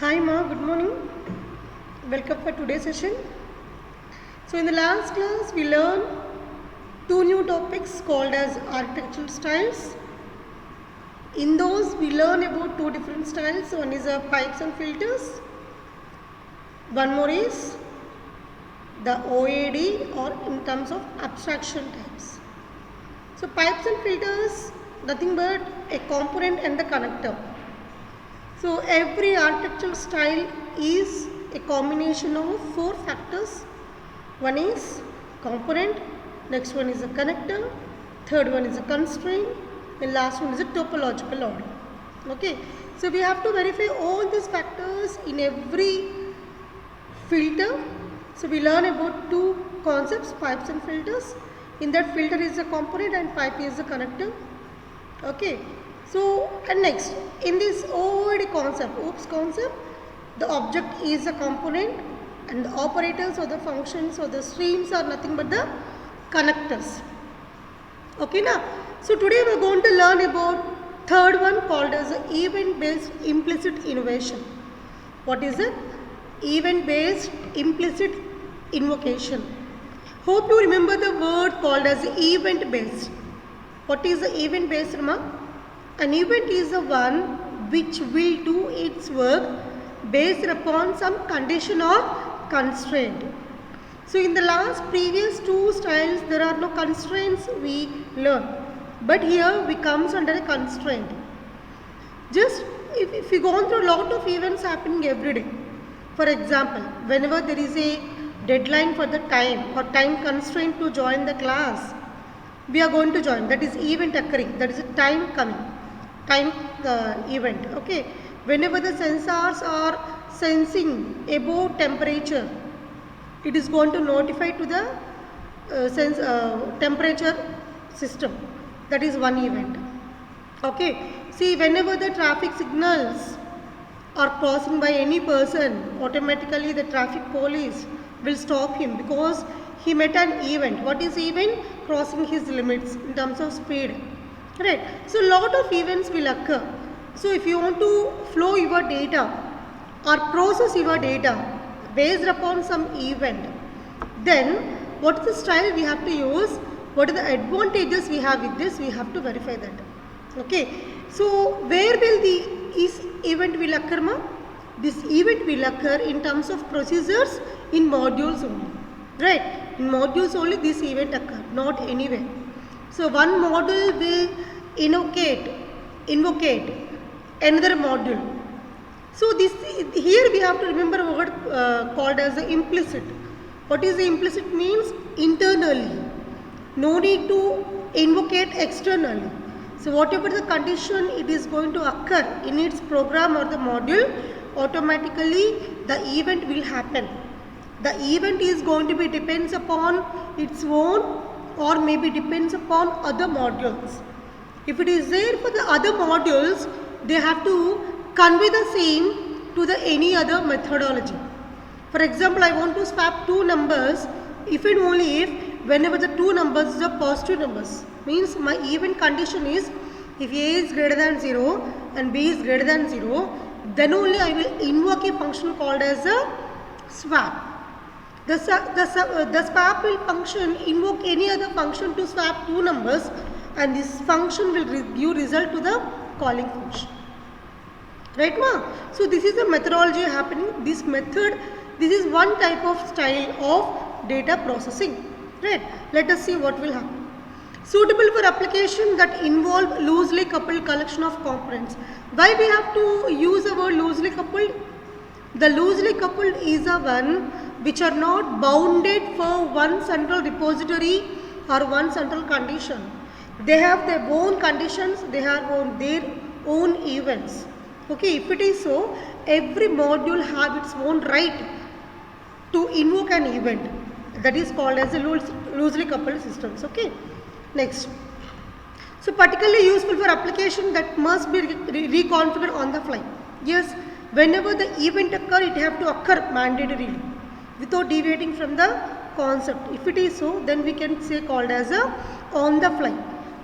Hi Ma, good morning. Welcome for today's session. So in the last class we learned two new topics called as architectural styles. In those we learn about two different styles. One is pipes and filters. One more is the OAD or in terms of abstraction types. So pipes and filters nothing but a component and the connector. So every architectural style is a combination of four factors. One is component, next one is a connector, third one is a constraint, and last one is a topological order. Okay, so we have to verify all these factors in every filter. So we learn about two concepts, pipes and filters. In that, filter is a component and pipe is a connector. Okay. So, and next, in this OOD concept, OOPS concept, the object is a component and the operators or the functions or the streams are nothing but the connectors. Okay, now, so today we are going to learn about third one called as event-based implicit invocation. What is it? Event-based implicit invocation. Hope you remember the word called as event-based. What is the event-based, Rama? An event is the one which will do its work based upon some condition or constraint. So in the previous two styles there are no constraints we learn, but here we comes under a constraint. Just if you go on through a lot of events happening every day. For example, whenever there is a deadline for the time or time constraint to join the class, we are going to join. That is event occurring. That is a time coming. Time event. Okay. Whenever the sensors are sensing above temperature, it is going to notify to the temperature system. That is one event. Okay. See, whenever the traffic signals are crossing by any person, automatically the traffic police will stop him because he met an event. What is event? Crossing his limits in terms of speed. Right. So lot of events will occur. So if you want to flow your data or process your data based upon some event, then what is the style we have to use? What are the advantages we have with this? We have to verify that. Okay. So where will this event will occur, ma? This event will occur in terms of procedures in modules only. Right. In modules only this event occur, not anywhere. So one module will invocate another module. So this here we have to remember a word called as the implicit. What is the implicit means? Internally. No need to invocate externally. So whatever the condition it is going to occur in its program or the module, automatically the event will happen. The event is going to be depends upon its own or maybe depends upon other modules. If it is there for the other modules, they have to convey the same to the any other methodology. For example, I want to swap two numbers if and only if whenever the two numbers are positive numbers. Means my event condition is if A is greater than 0 and B is greater than 0, then only I will invoke a function called as a swap. The swap will function invoke any other function to swap two numbers, and this function will give result to the calling function. Right, ma? So this is the methodology happening. This method, this is one type of style of data processing. Right? Let us see what will happen. Suitable for application that involve loosely coupled collection of components. Why we have to use the word loosely coupled? The loosely coupled is a one which are not bounded for one central repository or one central condition. They have their own conditions, they have their own events. Okay, if it is so, every module have its own right to invoke an event. That is called as a loosely coupled systems. Okay, next. So particularly useful for application that must be reconfigured on the fly. Yes, whenever the event occur, it have to occur mandatorily without deviating from the concept. If it is so, then we can say called as a on the fly.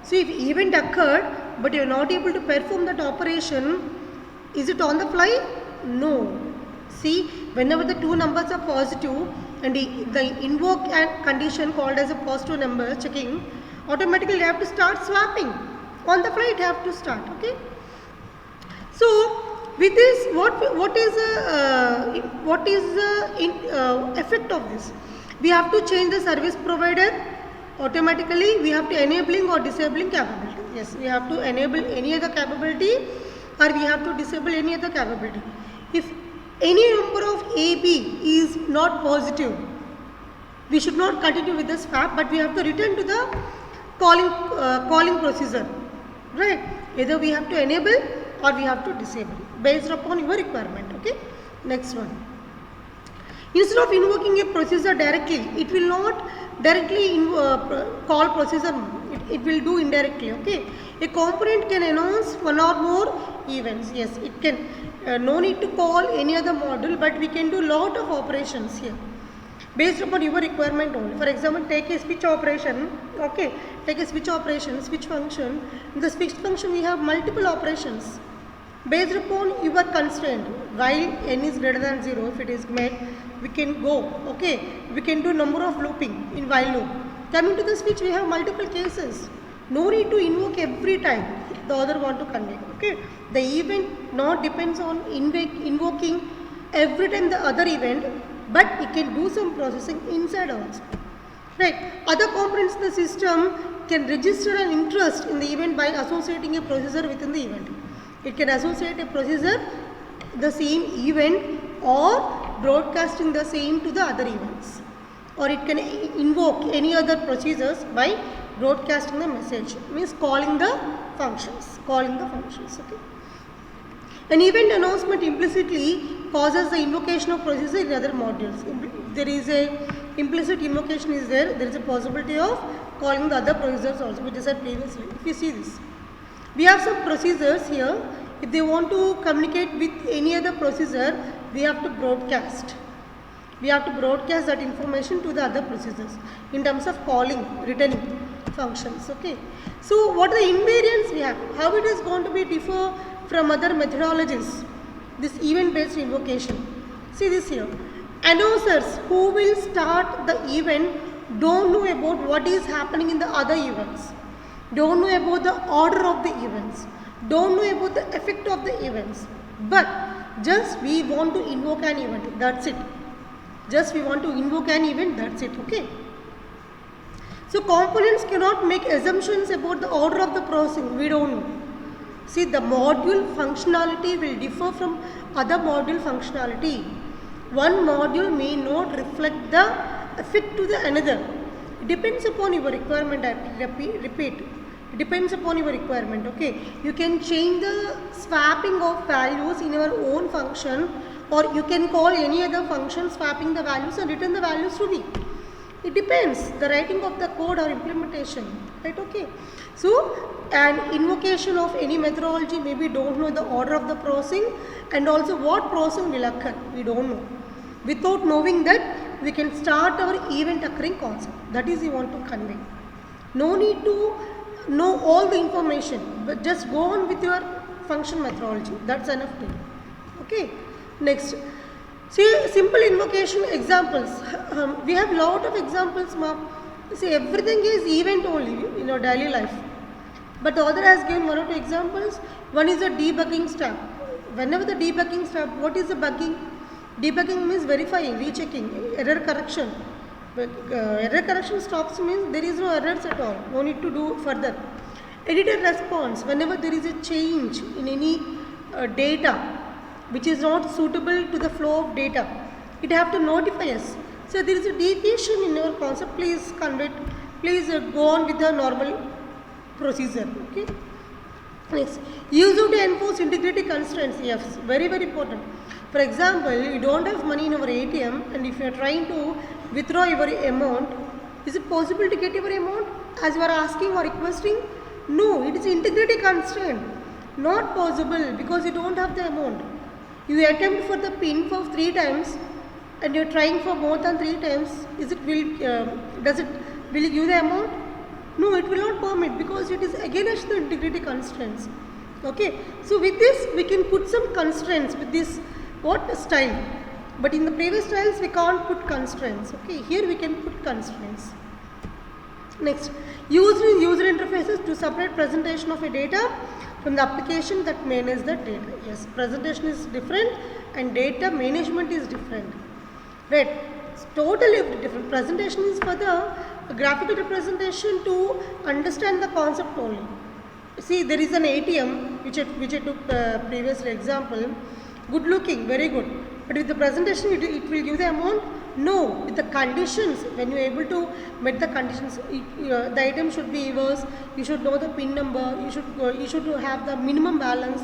So if event occurred but you are not able to perform that operation, is it on the fly? No. See, whenever the two numbers are positive and the invoke and condition called as a positive number checking, automatically you have to start swapping. On the fly it have to start, okay. So with this, what is the effect of this? We have to change the service provider. Automatically we have to enabling or disabling capability. Yes, we have to enable any other capability or we have to disable any other capability. If any number of AB is not positive, we should not continue with the swap, but we have to return to the calling procedure, right? Either we have to enable or we have to disable based upon your requirement, okay. Next one. Instead of invoking a procedure directly, it will not directly call procedure, it will do indirectly, okay. A component can announce one or more events. Yes, it can. No need to call any other module, but we can do lot of operations here based upon your requirement only. For example, take a switch operation, okay. Take a switch operation, switch function. In the switch function we have multiple operations based upon your constraint. While n is greater than 0, if it is met, we can go, okay. We can do number of looping in while loop. Coming to the switch, we have multiple cases. No need to invoke every time the other want to convey, okay. The event not depends on invoking every time the other event, but it can do some processing inside also, right. Other components in the system can register an interest in the event by associating a procedure within the event. It can associate a procedure the same event or broadcasting the same to the other events, or it can invoke any other procedures by broadcasting the message, means calling the functions, okay. An event announcement implicitly causes the invocation of procedure in other modules. There is a implicit invocation is there is a possibility of calling the other procedures also, which is said previously. If you see this, we have some procedures here. If they want to communicate with any other procedure, we have to broadcast. We have to broadcast that information to the other procedures in terms of calling, returning functions, okay. So what are the invariants we have? How it is going to be differ from other methodologies? This event based invocation. See this here. Announcers who will start the event don't know about what is happening in the other events, don't know about the order of the events, don't know about the effect of the events, but just we want to invoke an event, that's it. Just we want to invoke an event, that's it, okay. So components cannot make assumptions about the order of the processing, we don't know. See, the module functionality will differ from other module functionality. One module may not reflect the effect to the another. It depends upon your requirement, I repeat. It depends upon your requirement, okay. You can change the swapping of values in your own function, or you can call any other function swapping the values and return the values to me. It depends the writing of the code or implementation, right, okay. So an invocation of any methodology, maybe don't know the order of the processing and also what processing will occur, we don't know. Without knowing that, we can start our event occurring concept, that is we want to convey. No need to know all the information, but just go on with your function methodology, that's enough to you, okay. Next, see simple invocation examples. We have lot of examples, ma'am. See, everything is event only in our daily life. But the author has given one or two examples. One is a debugging step. Whenever the debugging step, what is the bugging? Debugging means verifying, rechecking, error correction. Error correction stops means there is no errors at all. No need to do further. Editor response. Whenever there is a change in any data which is not suitable to the flow of data, it have to notify us. So there is a deviation in your concept. Please convert. Please go on with the normal procedure. Okay. Next, use to enforce integrity constraints. Yes, very important. For example, you don't have money in our ATM, and if you are trying to withdraw your amount, is it possible to get your amount as you are asking or requesting? No, it is integrity constraint. Not possible because you don't have the amount. You attempt for the PIN for 3 times, and you are trying for more than 3 times. Is it will you give the amount? No, it will not permit because it is against the integrity constraints. Okay, so with this we can put some constraints with this what style. But in the previous styles we can't put constraints. Okay, here we can put constraints. Next, used in user interfaces to separate presentation of a data from the application that manages the data. Yes, presentation is different and data management is different. Right, it's totally different. Presentation is for the graphical representation to understand the concept only. See, there is an ATM which I took previous example. Good looking, very good. But with the presentation, it will give the amount. No, with the conditions, when you are able to meet the conditions, the item should be yours. You should know the PIN number. You should have the minimum balance.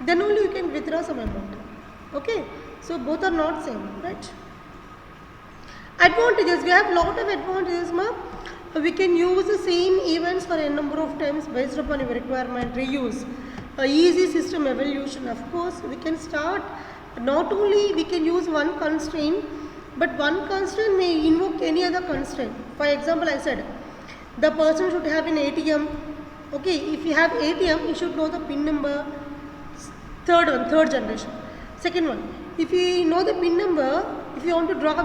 Then only you can withdraw some amount. Okay, so both are not same, right? Advantages, we have lot of advantages, ma. We can use the same events for a number of times based upon your requirement. Reuse, easy system evaluation. Of course, we can start. Not only we can use one constraint, but one constraint may invoke any other constraint. For example, I said the person should have an ATM. Okay, if you have ATM, you should know the PIN number. Third generation. Second one, if you know the PIN number, if you want to draw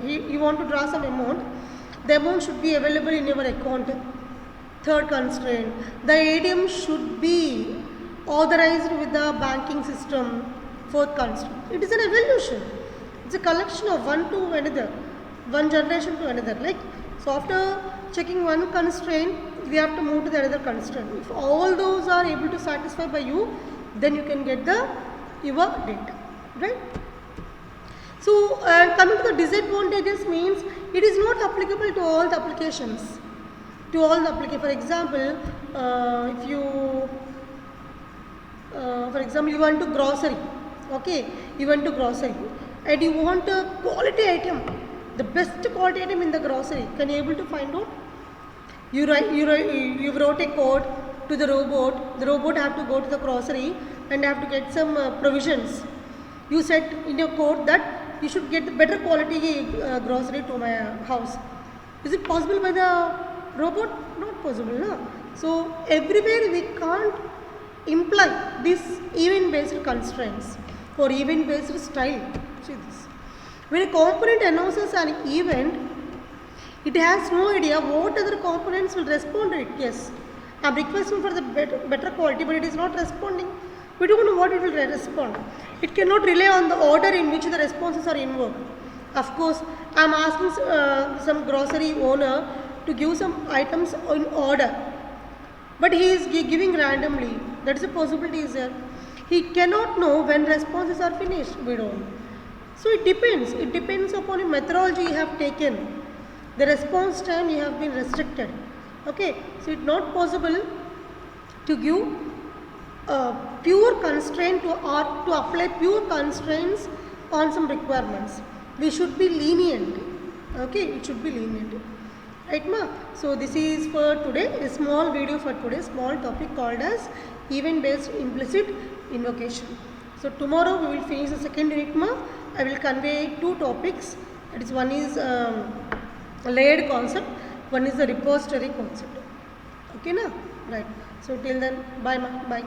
you want to draw some amount, the amount should be available in your account. Third constraint, the ATM should be authorized with the banking system. Fourth constraint, it is an evolution. It's a collection of one to another, one generation to another. Like, so after checking one constraint, we have to move to the other constraint. If all those are able to satisfy by you, then you can get your data, right? So, coming to the disadvantages means it is not applicable to all the applications. For example, if you, for example, you want to grocery, okay, you went to grocery and you want a quality item, the best quality item in the grocery. Can you able to find out? You wrote a code to the robot. The robot have to go to the grocery and have to get some provisions. You said in your code that you should get the better quality grocery to my house. Is it possible by the robot? Not possible, no? So everywhere we can't imply this event-based constraints or event-based style. See this. When a component announces an event, it has no idea what other components will respond to it. Yes, I am requesting for the better quality, but it is not responding. We don't know what it will respond. It cannot rely on the order in which the responses are invoked. Of course, I am asking some grocery owner to give some items in order, but he is giving randomly. That is a possibility is there. He cannot know when responses are finished. We don't. So it depends. It depends upon the methodology you have taken. The response time you have been restricted. Okay. So it's not possible to give pure constraint to apply pure constraints on some requirements. We should be lenient. Okay, it should be lenient. Right, ma? So this is for today, a small video for today, small topic called as event-based implicit invocation. So tomorrow we will finish the second unit, ma. I will convey two topics. That is, one is layered concept, one is the repository concept. Okay, na? Right. So till then, bye, ma. Bye.